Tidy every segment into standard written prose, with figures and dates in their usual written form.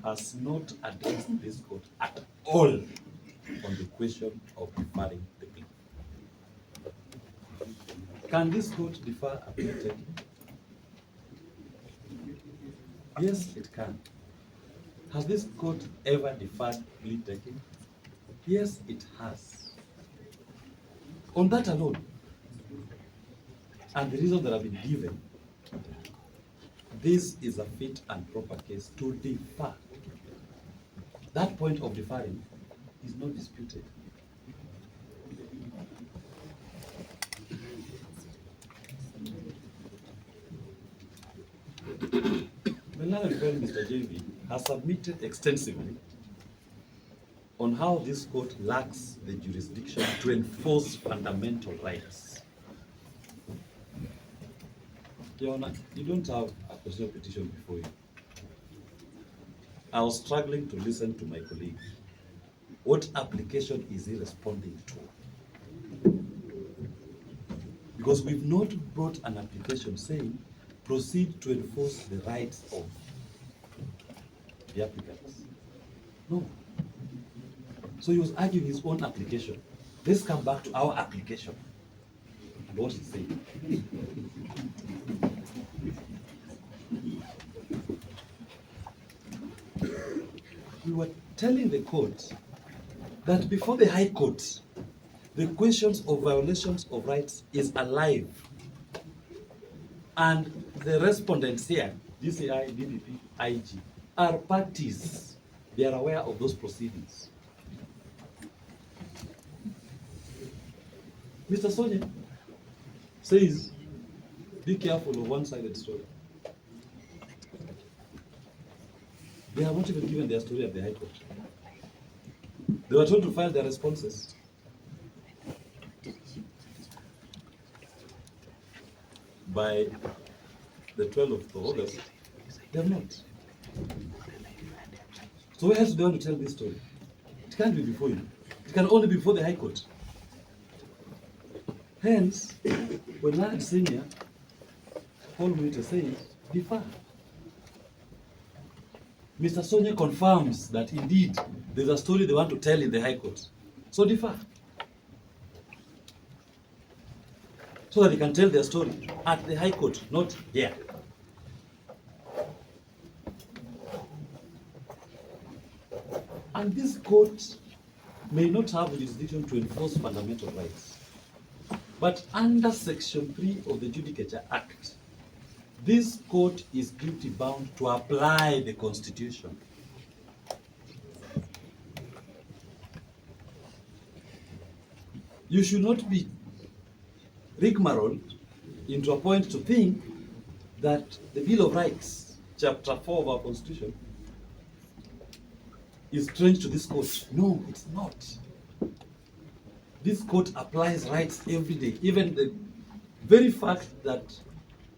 has not addressed this court at all on the question of deferring the plea. Can this court defer a plea taking? Yes, it can. Has this court ever deferred plea taking? Yes, it has. On that alone, and the reasons that have been given, this is a fit and proper case to defer. That point of deferring is not disputed. The learned friend, Mr. JV, has submitted extensively on how this court lacks the jurisdiction to enforce fundamental rights. Your Honor, you don't have a procedural petition before you. I was struggling to listen to my colleague. What application is he responding to? Because we've not brought an application saying proceed to enforce the rights of the applicants. No. So he was arguing his own application. Let's come back to our application and what he's saying. We were telling the court that before the High Court, the questions of violations of rights is alive. And the respondents here, DCI, DPP, IG, are parties. They are aware of those proceedings. Mr. Sonia says, be careful of one-sided story. They have not even given their story at the High Court. They were told to file their responses. By the 12th of August, they have not. So where else do they want to tell this story? It can't be before you. It can only be before the High Court. Hence, when Leonard Senior called me to say, defer. Mr. Sonia confirms that indeed there's a story they want to tell in the High Court. So defer. So that they can tell their story at the High Court, not here. And this court may not have the jurisdiction to enforce fundamental rights. But under Section 3 of the Judicature Act, this court is duty bound to apply the Constitution. You should not be rigmaroled into a point to think that the Bill of Rights, Chapter 4 of our Constitution, is strange to this court. No, it's not. This court applies rights every day. Even the very fact that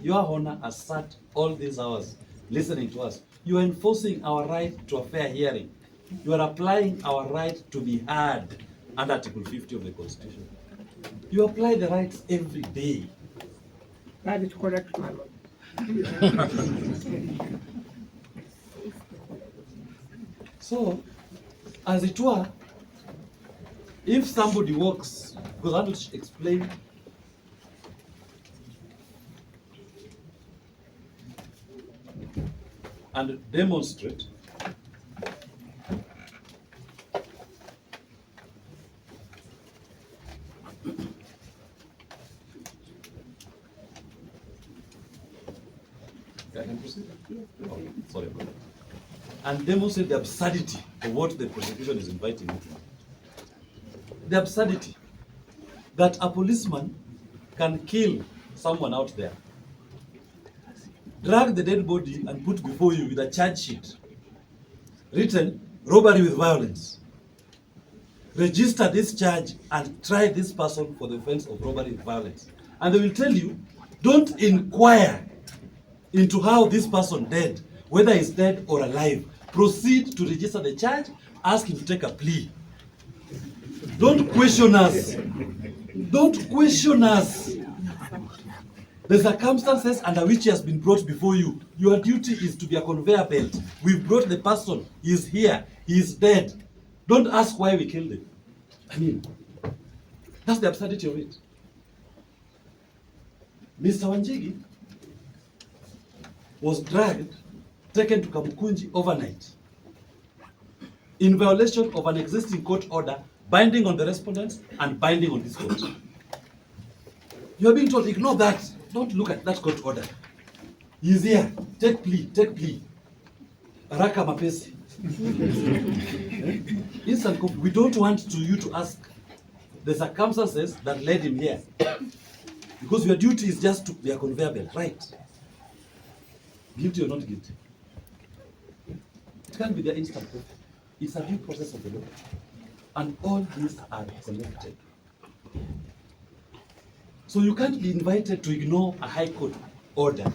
Your Honor has sat all these hours listening to us, you are enforcing our right to a fair hearing. You are applying our right to be heard under Article 50 of the Constitution. You apply the rights every day. That is correct, my lord. So, as it were, if somebody walks, because I want to explain and demonstrate sorry. And demonstrate the absurdity of what the prosecution is inviting you to. The absurdity that a policeman can kill someone out there, drag the dead body and put before you with a charge sheet written robbery with violence. Register this charge and try this person for the offense of robbery with violence. And they will tell you, don't inquire into how this person died, whether he's dead or alive. Proceed to register the charge, ask him to take a plea. Don't question us. Don't question us. The circumstances under which he has been brought before you, Your duty is to be a conveyor belt. We've brought the person. He's here. He's dead. Don't ask why we killed him. I mean, that's the absurdity of it. Mr. Wanjigi was dragged, taken to Kamukunji overnight, in violation of an existing court order binding on the respondents and binding on this court. You are being told, ignore that. Don't look at that court order. He's here. Take plea. Take plea. Baraka mapesi. Instant copy. We don't want you to ask the circumstances that led him here. Because your duty is just to be a conveyor belt, right? Guilty or not guilty. It can't be the instant copy. It's a due process of the law. And all these are connected. So you can't be invited to ignore a high court order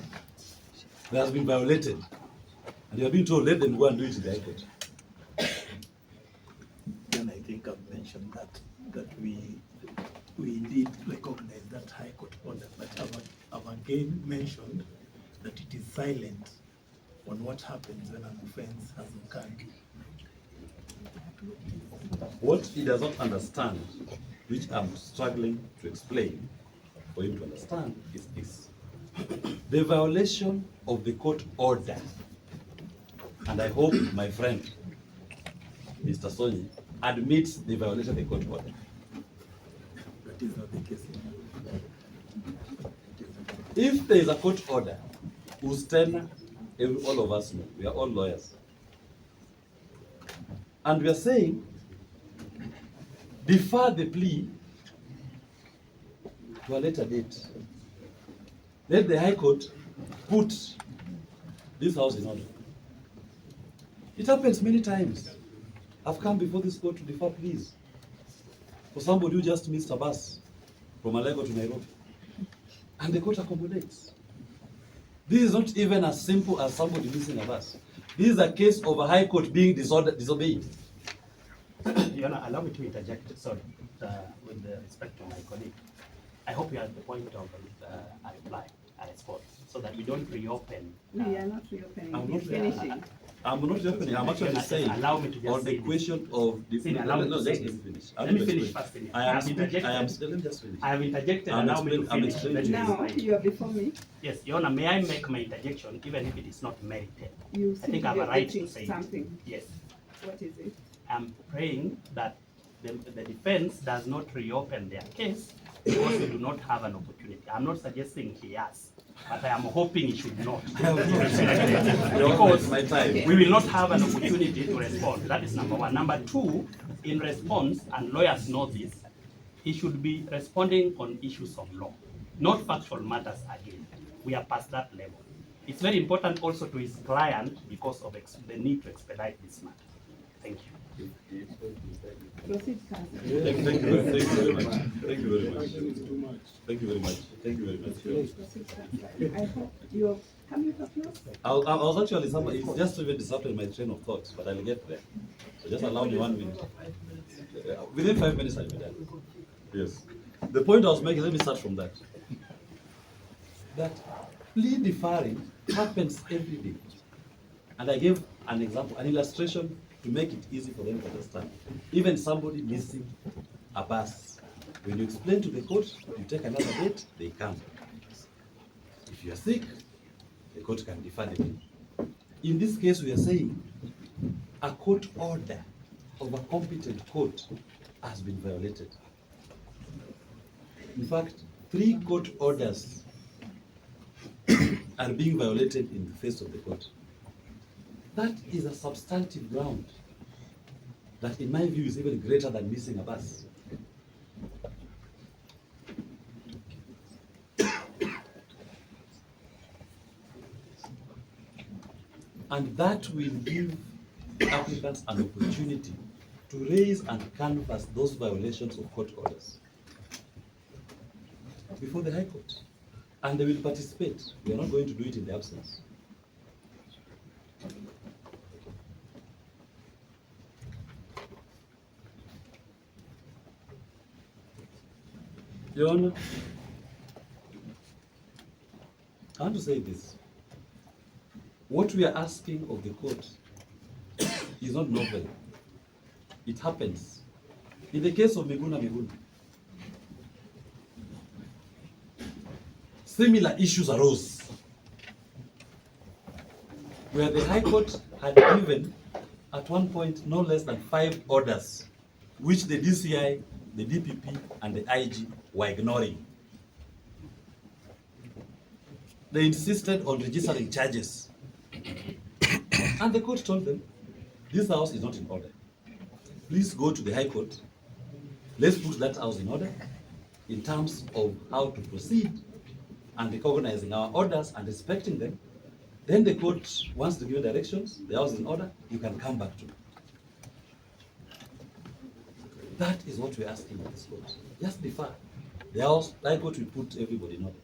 that has been violated. And you are being told, let them go and do it in the high court. Then I think I've mentioned that we indeed recognize that high court order, but I've again mentioned that it is silent on what happens when an offense has occurred. What he does not understand, which I'm struggling to explain for him to understand, is this. The violation of the court order, and I hope my friend, Mr. Sonyi, admits the violation of the court order. That is not the case. If there is a court order, whose tenor all of us know, we are all lawyers. And we are saying, defer the plea to a later date. Let the High Court put this house in order. It happens many times. I've come before this court to defer pleas for somebody who just missed a bus from Alego to Nairobi. And the court accommodates. This is not even as simple as somebody missing a bus. This is a case of a high court being disobeyed. Your Honor, allow me to interject, with the respect to my colleague. I hope you are at the point of a reply, a response, so that we don't reopen. We are not reopening. I'm We're not finishing. I'm not reopening. I'm actually saying Allow me to just on the say this. question of the Allow me to just say let me this. finish. Let me finish first. I am let me just finish. I have interjected. I'm Allow me to explaining- I'm finish. explaining Let to me you. Now, explain. you are before me. Yes, Your Honor, may I make my interjection, even if it is not merited? You I seem think to I be have a right to objecting say it. something. Yes. What is it? I'm praying that the defense does not reopen their case because we do not have an opportunity. I'm not suggesting he has, but I am hoping he should not. Because my time. we will not have an opportunity to respond. That is number one. Number two, in response, and lawyers know this, he should be responding on issues of law, not factual matters again. We are past that level. It's very important also to his client because of the need to expedite this matter. Thank you. Proceed, counsel. Thank you very much. Thank you very much. Thank you very much. Thank you very much. Proceed, counsel. I hope you're coming to close. I was actually it's just even disrupted my train of thought, but I'll get there. So just allow me 1 minute. Within 5 minutes I'll be done. Yes. The point I was making, let me start from that. That plea deferring happens every day. And I gave an example, an illustration to make it easy for them to understand. Even somebody missing a bus, when you explain to the court, you take another date, they come. If you are sick, the court can defer the plea. In this case, we are saying a court order of a competent court has been violated. In fact, 3 court orders are being violated in the face of the court. That is a substantive ground that, in my view, is even greater than missing a bus. And that will give applicants an opportunity to raise and canvass those violations of court orders before the High Court. And they will participate. We are not going to do it in the absence. Your Honor, I want to say this. What we are asking of the court is not novel. It happens. In the case of Miguna, similar issues arose where the High Court had given at one point no less than 5 orders which the DCI, the DPP, and the IG were ignoring. They insisted on registering charges. And the court told them, this house is not in order. Please go to the High Court. Let's put that house in order in terms of how to proceed and recognizing our orders and respecting them. Then the court wants to give directions, the house is in order, you can come back to it. That is what we're asking of this court. Just defer. The house, High Court will put everybody in order.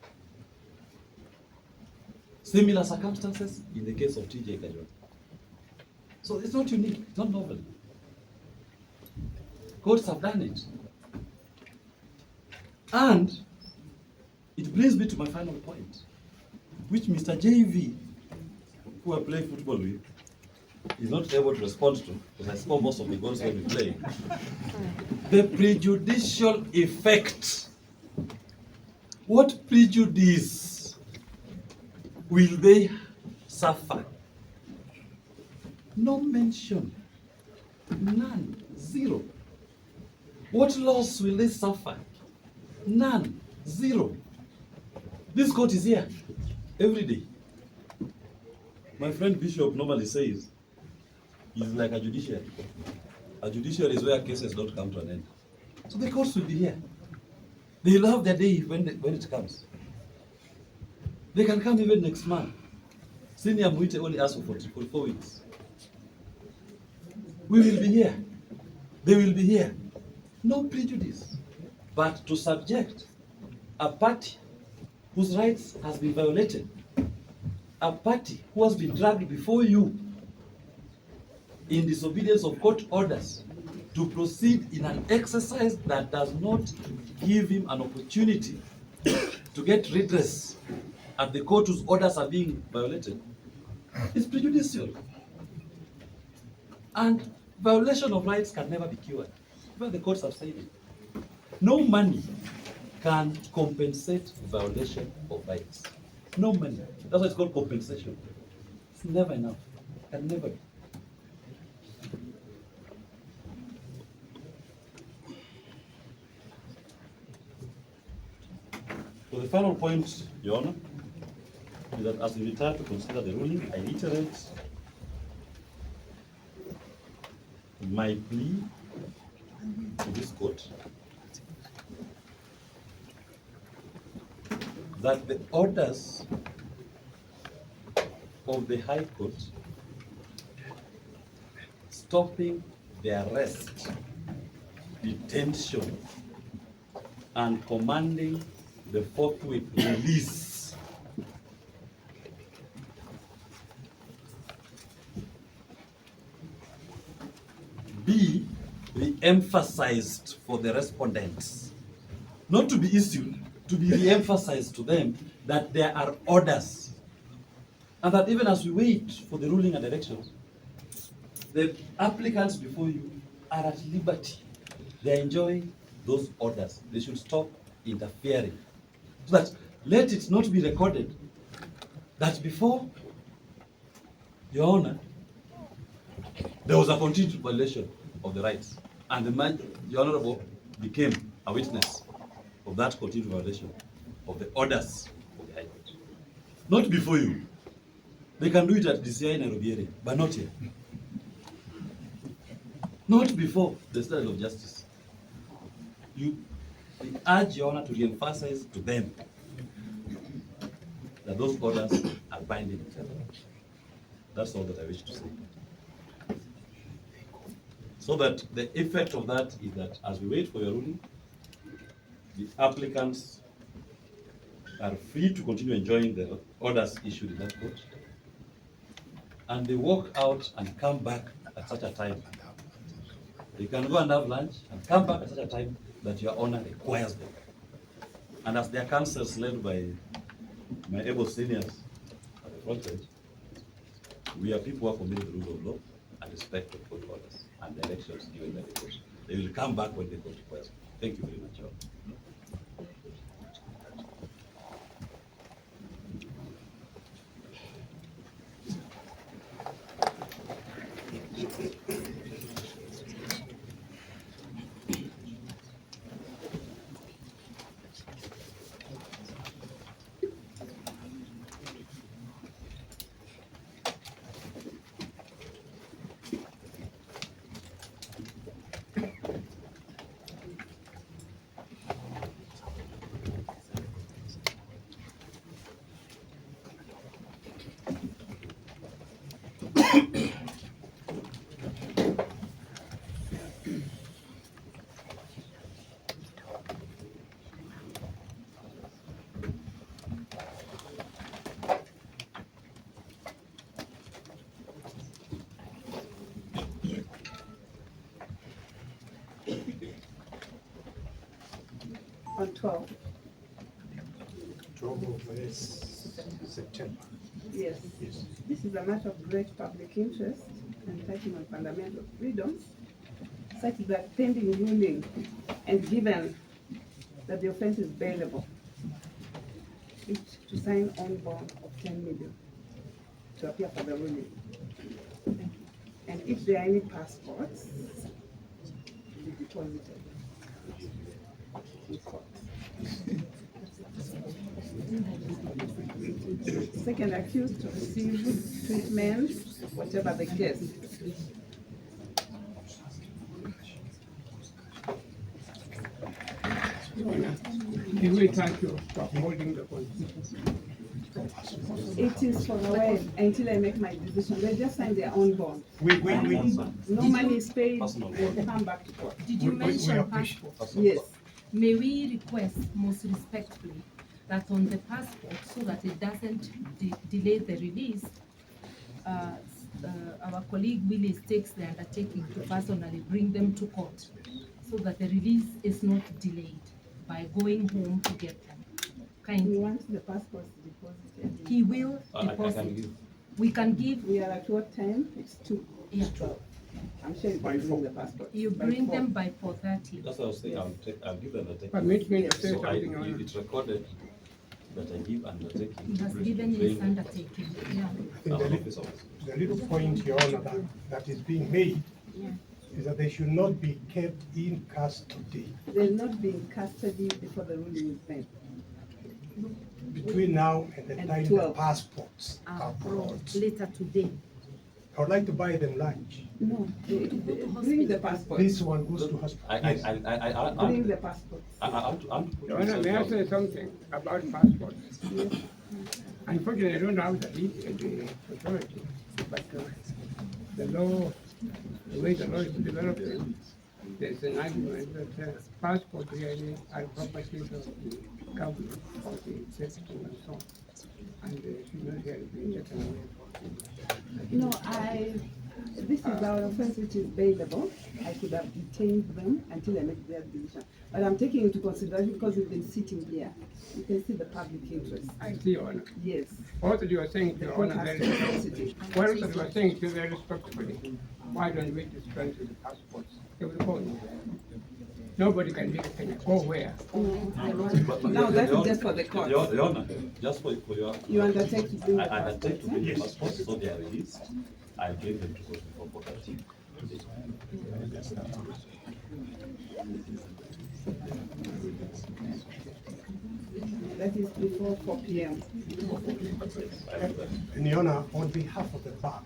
Similar circumstances in the case of TJ Kajwa. So it's not unique, it's not novel. Courts have done it. And it brings me to my final point, which Mr. JV, who I play football with, is not able to respond to, because I score most of the goals when we play. The prejudicial effect. What prejudice will they suffer? No mention. None. Zero. What loss will they suffer? None. Zero. This court is here every day. My friend Bishop normally says it's like a judiciary. A judiciary is where cases don't come to an end. So the courts will be here. They will have their day when it comes. They can come even next month. Senior Muite only asked for 44 weeks. We will be here. They will be here. No prejudice. But to subject a party whose rights has been violated, a party who has been dragged before you in disobedience of court orders to proceed in an exercise that does not give him an opportunity to get redress at the court whose orders are being violated, is prejudicial. And violation of rights can never be cured. Well, the courts have said it. No money can compensate violation of rights. No money. That's why it's called compensation. It's never enough. It can never be. So the final point, Your Honor, is that as we retire to consider the ruling, I reiterate my plea to this court that the orders of the High Court stopping the arrest, detention, and commanding the forthwith release be re-emphasized for the respondents, not to be issued, to be re-emphasized to them that there are orders, and that even as we wait for the ruling and directions, the applicants before you are at liberty. They are enjoying those orders. They should stop interfering. So that let it not be recorded that before, Your Honor, there was a continued violation of the rights, and the Honorable became a witness of that continued violation of the orders of the High Court. Not before you. They can do it at DCI Nairobi area, but not here. Not before the standard of justice. We urge Your Honor to re-emphasize to them that those orders are binding. That's all that I wish to say. So that the effect of that is that as we wait for your ruling, the applicants are free to continue enjoying the orders issued in that court, and they walk out and come back at such a time. They can go and have lunch and come back at such a time that Your Honor requires them. And as their counsels led by my able seniors at the front edge, We are people who are committed to the rule of law and respect the court orders and the elections given by the court. They will come back when the court requires. Thank you very much, Your Honor. On 12. 12 of September. Yes. Yes. This is a matter of great public interest and touching on fundamental freedoms, such that pending ruling and given that the offense is bailable, each to sign on bond of 10 million to appear for the ruling. And if there are any passports, be deposited in court. Second accused to receive treatment, whatever the case. Did we try to stop holding the constitution? It is for a while until I make my decision. They just sign their own bond. No money is paid, they come back to court. Did you mention appreciate- passport? Yes. May we request most respectfully that on the passport, so that it doesn't delay the release, our colleague Willis takes the undertaking to personally bring them to court, so that the release is not delayed by going home to get them. We Kindly. want the passports deposited. He will I can deposit. give. We can give, We are at what time? It's 2. yeah, I'm sure you By can bring four. the passport. you By bring 4. them by 4:30. That's what I was saying. I'll give the undertaking. Permit me to say So something on it. it's recorded that I give undertaking. He has given his undertaking, yeah. I think the little point, Your Honor, that is being made Yeah. is that they should not be kept in custody They'll not be in custody before the ruling is made. between now and the And time the 12. passports are brought. Later today. I would like to buy them lunch. No, bring the passport. This one goes to hospital. Yes. Bring the passport. Your Honor, may I say something about passports? Unfortunately, I don't have the authority, but the law, the way the law is developing, there's an argument that passports really are property of the government, or the executive and so on, and should not really be taken away. No, this is our offense which is bailable. I could have detained them until I make their decision. But I'm taking into consideration because we've been sitting here. You can see the public interest. I see, Your Honor. Yes. All that you are saying, The Your court Honor, has very, to visit it. well, that you are saying to very respectfully, why don't we dispense with the passports? They will go. Nobody can leave Kenya. Go where? No, that is just for the court. Your Honor, just for your. You undertake to bring the I undertake to passports, bring eh? the passports, so they are released. I'll bring them to court before 4:30. That is before 4 p.m. And Your Honor, on behalf of the bar,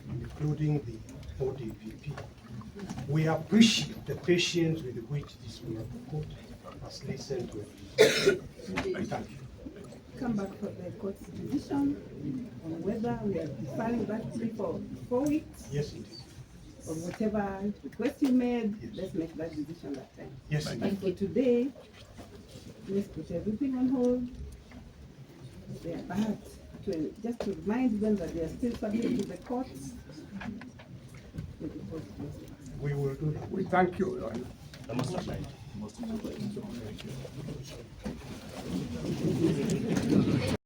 including the ODPP, we appreciate the patience with which this court has listened to it. I thank you. Come back for the court's decision on whether we are deferring that plea for 4 weeks Yes, it is. or whatever request you made. Let's make that decision that time. Yes, it But is. for today, let's put everything on hold. They are back to, just to remind them that they are still subject to the courts. We will do that. We thank you, Your Honor. The most right.